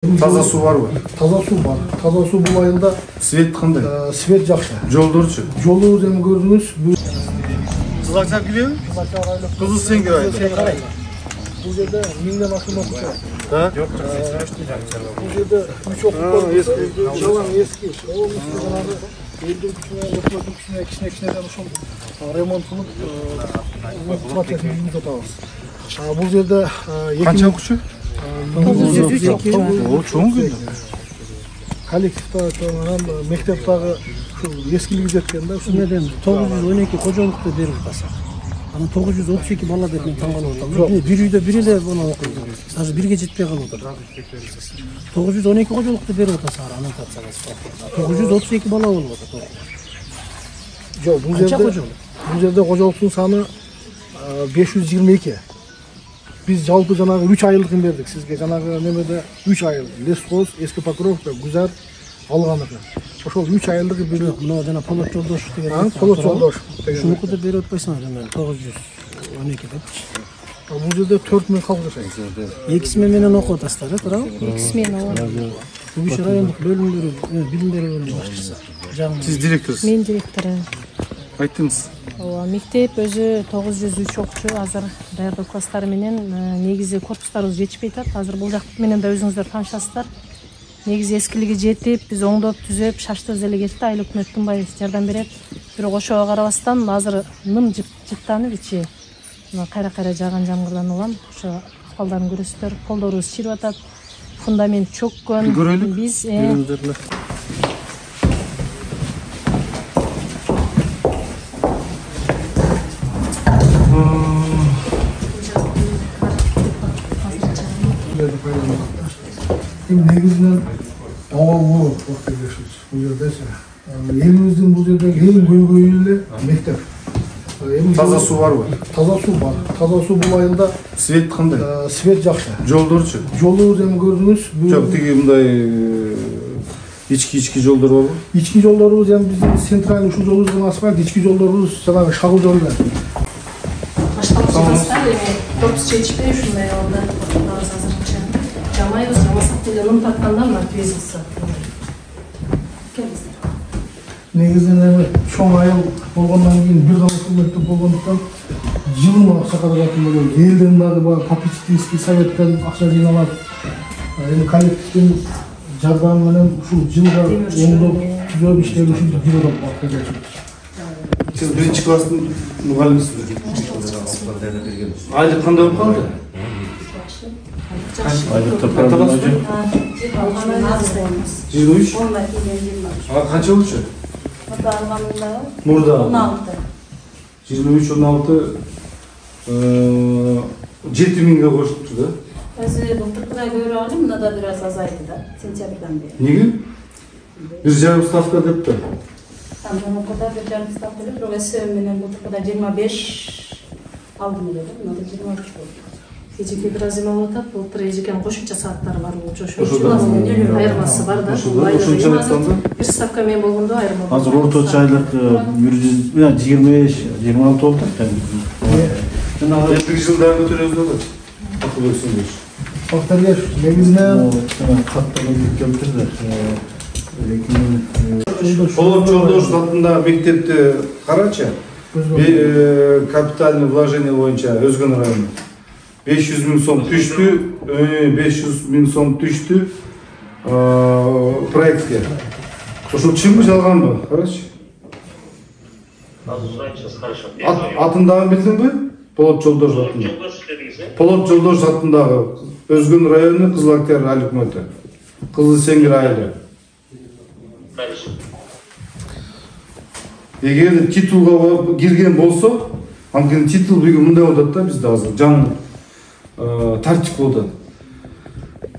Таза су барбы? Таза су бар. Таза су бул айылда Свет кандай? свет жакшы. Жолдорчу? Жолубуз эми көрдүңүз. Кызылачак килеби? Кызыл сеңгир айыл. Бул жерде 1000ден ашык окуучу. Да? Бул жерде 3 окуучу. Жалаң эски. Жанагы элдин күчүнө, өкмөттүн күчүнө кичине ошол ремонт кылып, процесин жүргүзүп атабыз. Бул жерде Канча окуучу? 903 окуучу. О, чоң күн. Коллективде мектептагы ушул эскилиги жеткен да, ушул Меден 912 кожолукту берип атасак. Анан 932 бала деп мен таң калып атам. Бир үйдө бир эле буну окуйт. Даже бирге жетпей калып атат. 912 кожолукту берип атасак, анан тапсаңыз. 932 бала болуп атат. жок, бул жерде кожолуктун саны 522. Biz жалпы жанагы 3 айылдыкын бердик сизге. Жанагы немеде 3 айыл. Лесхоз, Эски Покровка, Гузар алганыкы. Ошол 3 айылдыгы бирок Мына жана Полот Жолдошов деген. Полот Жолдошов деген. Шунуку да берип атпайсыңар мен 912 депчи. Бул жерде 4000 халк жашайт. 2 смена менен окуп атасыздар, туурабы? 2 смена. Бүгүш райондук бөлүмдөрү, билим берүү бөлүмү башчысы. Сиз директорсуз. Мен директору. Айттыңыз. Мектеп өзү 903 окуучу, азыр даярдоо класстары менен негизи корпустарыбыз жетишпей атат. Азыр бул жак менен да өзүңүздөр таанышасыздар. Негизи эскилиги жетип, биз оңдоп түзөп, шаштырып эле кетти. Айыл өкмөт тынбай жардам берет. Бирок ошого карабастан азыр ным жыттанып ичи. Мына кайра жааган жамгырдан улам. Ошо акыбалдарын көрөсүздөр. Колдорубуз чирип атат. Фундамент чөккөн. Көрөлүк. Биз негизинен абал бул жердечи. Элибиздин бул жердеги эң көйгөйү эле мектеп. Таза су барбы? Таза су бар. Таза су бул айылда Свет кандай? свет жакшы. Жолдорчу? Жолубуз эми көрдүңүз. Жок, тиги мындай ички жолдор барбы? Ички жолдорубуз эми биздин центральный ушул жолубуз гана асфальт, ички жолдорубуз жанагы шагыл жол эле. башкалашкандар эми корпус жетишпей ушундай алда азырынча жамайбыз, жамасак деле ым тартканда мына твезился. Негизинен эми чоң айыл болгондон кийин бир гана ушул мектеп болгондуктан жылына акча каражатын болот. Элден дагы баягы попечительский советтен акча жыйналат. Эми коллективдин жардамы менен ушул жылга оңдоп түзөп иштеп ушинтип жүрөт. Сиз биринчи класстын мугалимисизби? Айлык кандай болуп калды? Айлыкта проблема жок. 23? Канча болчу? Мурда 23 16 7000ге коштупту да. Өзү былтыркыдай көрө алым, мына да бир аз азайды да, сентябрдан бери. Неге? 1,5 ставка депти. Мынакыда 1,5 ставка эле, бирок СМ менен былтыркыда 25 алдым эле да, мына 23 болду. Эжеке бир аз эме болуп атат, былтыр эжекенин кошумча сааттары бар болчу, ошол айырмасы бар да. Ошончо айтканда бир ставка менен болгондо айырма. Азыр орточо айлык 125-26 болуп атат. бир жылдагы төлөбүз болот. Акылбек Сындыш. Бактаргеш негизинен Катталып келтирди. Полот Жолдошов атындагы мектепти карачы. Капитальный вложение боюнча Өзгөн району 500 000 сом түштү, 500 000 сом түштү проектке. Ошол чынбы жалганбы? Карачы. Атындагы билдиңби? Полот Жолдошов атындагы. Полот Жолдошов атындагы Өзгөн району Кызыл Октябрь айыл өкмөтү. Кызыл Сеңгир айылы. Эгер титулга кирген болсо, анткени титул бүгүн мындай болуп атат да бизде азыр жаңы тартип болду.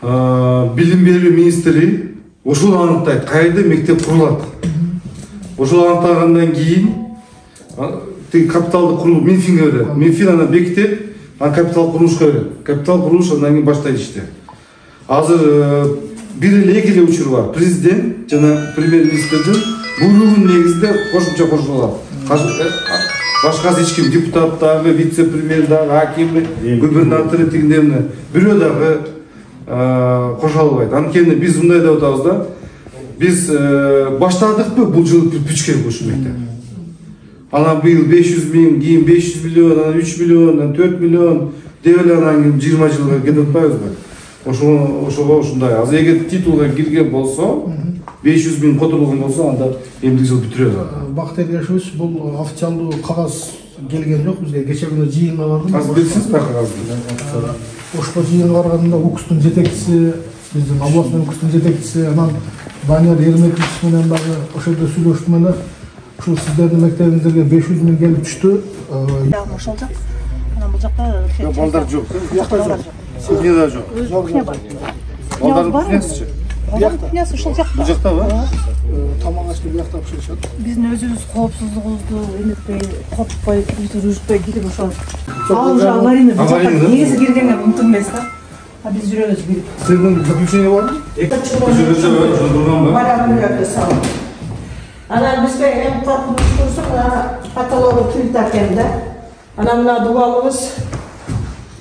Билим берүү министри ошол аныктайт, кайда мектеп курулат. Ошол анықтагандан кийин тиги капиталды куруу Минфинге берет. Минфин аны бекитип, капитал курулушка берет. Капитал курулуш андан кийин баштайт ишти. Азыр бир эле эки эле учур бар. Президент жана премьер-министрдин буйругунун негизинде кошумча кошулат. Башкасы эч ким, депутат дагы, вице-премьер дагы, аким, губернатор тигиндемне. Бирөө дагы кошо албайт. Анткени биз мындай деп атабыз да, биз баштадыкпы бул жылы кирпичке ушул мектеп. Анан быйыл 500 миң, кийин 500 миллион, анан 3 миллион, анан 4 миллион деп эле анан кийин 20 жылга кетип атпайбызбы? Ошого ушундай. Азыр эгер титулга кирген болсо, 500 миң которулган болсо, анда эмдик жыл бүтүрөбүз. Бакыт Эргешович, бул официалдуу кагаз келген жок бизге. Кече күнү жыйынга бардым. Азыр билсиңизби кагазды? Ошко жыйынга барганда УКСтун жетекчиси, биздин областной УКСтун жетекчиси, анан Данияр Ермекович менен дагы ошол жерде сүйлөштүм эле. Ушул сиздердин мектебиңиздерге 500 миң келип түштү. Ошол жак. Анан бул жакта Балдар жок. Бияқта жок. Кухняда жок. кухня бар. Балдардын кухнясычы? Кухнясы ушул жакта. Бул жактабы? Тамак ашты бияқта пиширишет. Биздин өзүбүз коопсуздугубузду эметпей, коркпой, жүрүшпөй кирип ошол. Уже аварийный бул жакта негизи киргенге мүмкүн эмес да. А биз жүрөбүз кирип. Сиздин заключение барбы? Барабыларды салып. Анан бизге эң коркунучтуусу патология кирди экен да. Анан мына дубалыбыз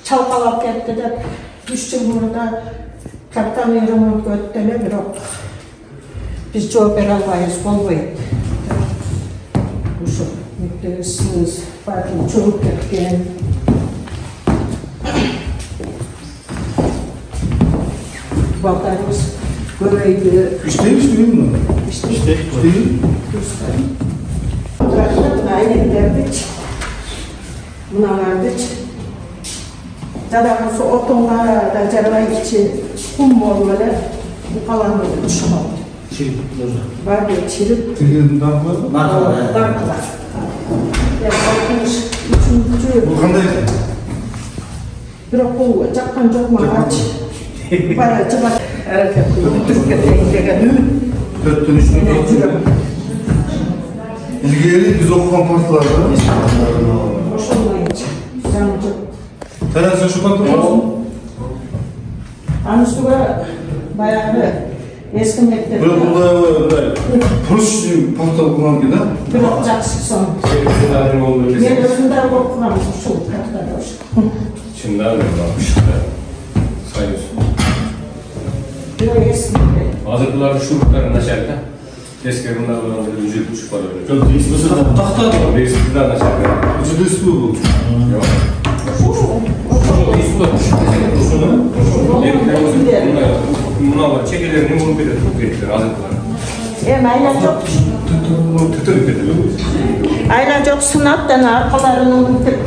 чалкалап кетти деп 3 жыл мурда капитальный ремонтко өттү эле, бирок биз жооп бере албайбыз, болбойт. Ушу мектебибиз баардыгы чөгүп кеткен. Балдарыбыз көбөйдү. Иштейбизби? Иштейт. Айнектердич, мыналардыч. Жадагысы отунга да жарабай ичи кум болуп эле каланды ушуга. Чирип. Барды чирип. Тигердин дагы барбы? Даркыла. Үчүнчү. Бул кандай? Бирок бул жаккан жок мага. Бая жыба. Төрттөн үч миң. Илгери биз окуган парталарды. Ошондойчу. Тараса ушу парталарды. Анын үстүгө баягы эски мектеп. Бирок мындай прочный парта окуган ки да? Бирок жакшы сон. Мен өзүм да окугам ушул партада ушу. Чында да Союз. Бирок эски мектеп. Азыр булар шурттары начар да. Eski bunlardan ücret buçuk para veriyor. Çok iyi. Mesela tahta da. Eskiden начар. Жүдөсү бул. Yok. Buna var. Çekelerini vurup verir. Azır bunlar. Ayla çok. Ayla çok sınavdan arkalarını unutup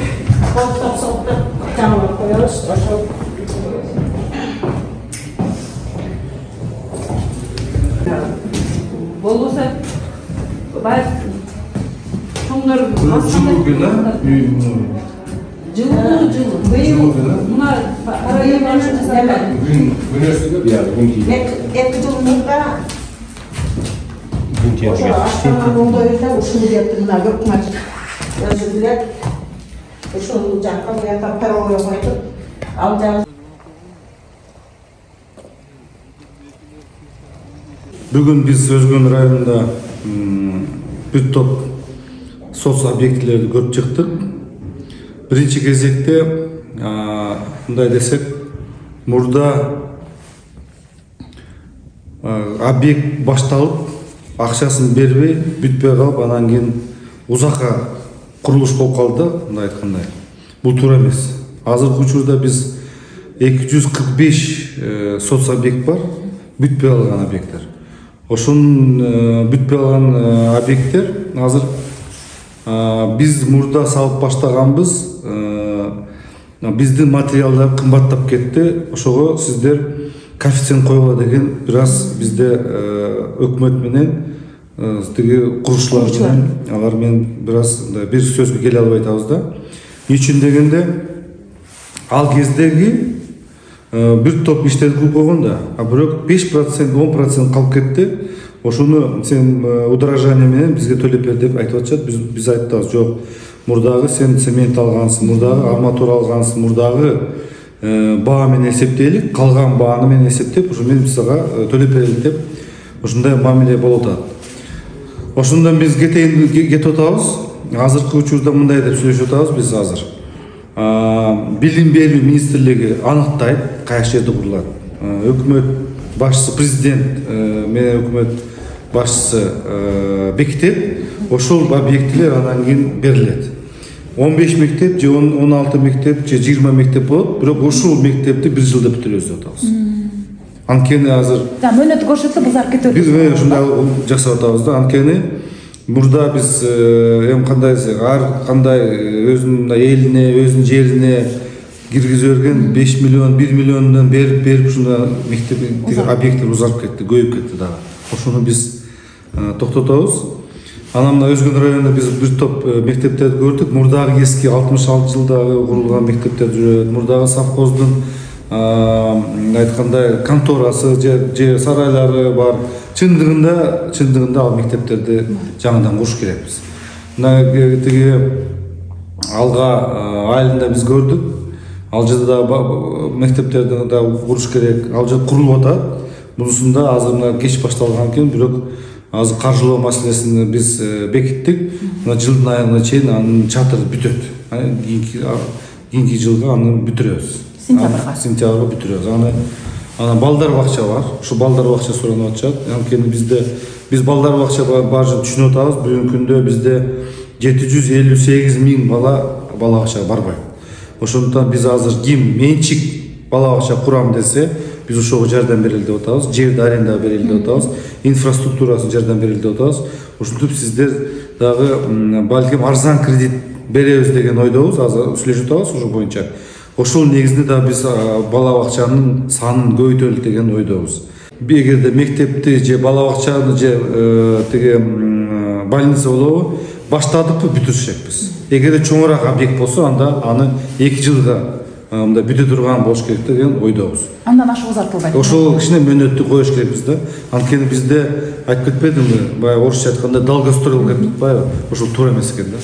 koltuğa sokup canlı koyuyoruz. Болбосо бай чоңдор жылуу быйыл мына эки жыл мурда ошо астананын оңдойунда ушуну депти мына өкмөт өзү билет ушул жакка буяка паровой койтуп ал жагы. Бүгін біз Өзгөн районында бір топ соц объектілерді көріп шықтық. Бірінші кезекте, мындай десек, мурда объект башталып, ақшасын бербей, бүтпей қалып, анан кейін ұзаққа құрылыш болып қалды, мындай айтқандай. Бұл тура емес. Азыркы учурда біз 245 соц объект бар, бүтпей алған объекттер. Ошун бүтпей алган объекттер азыр биз мурда салып баштаганбыз, биздин материалдар кымбаттап кетти. Ошого сиздер коэффициент койгула деген бир аз бизде өкмөт менен тиги курушчулар менен алар менен бир аз бир сөзгө келе албай атабыз да. Эмне үчүн дегенде ал кездеги bir top işleri kılıp koygun da, bırak 5%, 10% kalıp ketти. Oşunu sen удорожание менен бизге төлөп бер деп айтып атышат. Biz айттыбыз, жок. Мурдагы сен цемент алгансың, мурдагы арматура алгансың, мурдагы баа менен эсептейлик, калган бааны менен эсептеп, ошо мен сага төлөп берелик деп ошондой мамиле болуп атат. Ошондон биз кетип атабыз. Азыркы учурда мындай деп сүйлөшүп атабыз биз азыр. Билим берүү министрлиги аныктайт кайсы жерде курулат. өкмөт башчысы президент менен өкмөт башчысы бекитет, ошол объектилер анан кийин берилет. 15 мектеп же 16 мектеп же 20 мектеп болот, бирок ушул мектепти 1 жылда бүтүрөбүз деп атабыз. Анткени азыр мөөнөт көрсөтсө биз аракет биз ушундай жасап атабыз да. Анткени мурда биз ар кандай өзүнүн элине, өзүнүн жерине киргизип берген 5 миллион, 1 миллиондон берип ушундай мектеп объекттер узарып кетти, көйүп кетти дагы. Ошону биз токтотобуз. Анан Өзгөн районунда биз бир топ мектептерди көрдүк. Мурдагы эски 66 жылдагы курулган мектептер жүрөт. Мурдагы совхоздун айткандай конторасы же сарайлары бар. Чындыгында ал мектептерди жаңыдан куруш керекпиз. Мына тиги алга айылында биз көрдүк. Ал жерде мектептерди да куруш керек. Ал жер курулуп атат. Бунусунда азыр мына кеч башталган экен, бирок азыр каржылоо маселесин биз бекиттик. Мына жылдын айына чейин анын чатыры бүтөт. Кийинки жылга аны бүтүрөбүз. Сентябрга бүтүрөбүз. Анан балдар бакча бар. Ушу балдар бакча суранып атышат. Анткени биз балдар бакча баарын түшүнүп атабыз. Бүгүнкү күндө бизде 758 000 бала бакчага барбайт. Ошондуктан биз азыр ким менчик бала бакча курам десе, биз ошого жардам берели деп атабыз. Жерди аренда берели деп атабыз. Инфраструктурасын жардам берели деп атабыз. Ошентип сиздер дагы балким арзан кредит беребиз деген ойдобуз. Азыр сүйлөшүп атабыз ошол боюнча. Ошол негизинде да биз бала бакчанын санын көбөйтөлү деген ойдобуз. Эгерде мектепти же бала бакчаны же тиги больница болобу, баштадыкпы бүтүрүшөкпүз. Эгерде чоңураак объект болсо, анда аны 2 жылга мындай бүтө турган болуш керек деген ойдобуз. Андан ашык узартылбайт. Ошол кичине мөөнөттү коюш керекпиз да. Анткени бизде айтып кетпедимби, баягы орусча айтканда долгострой болуп кетип атпайбы? Ошол туура эмес экен да.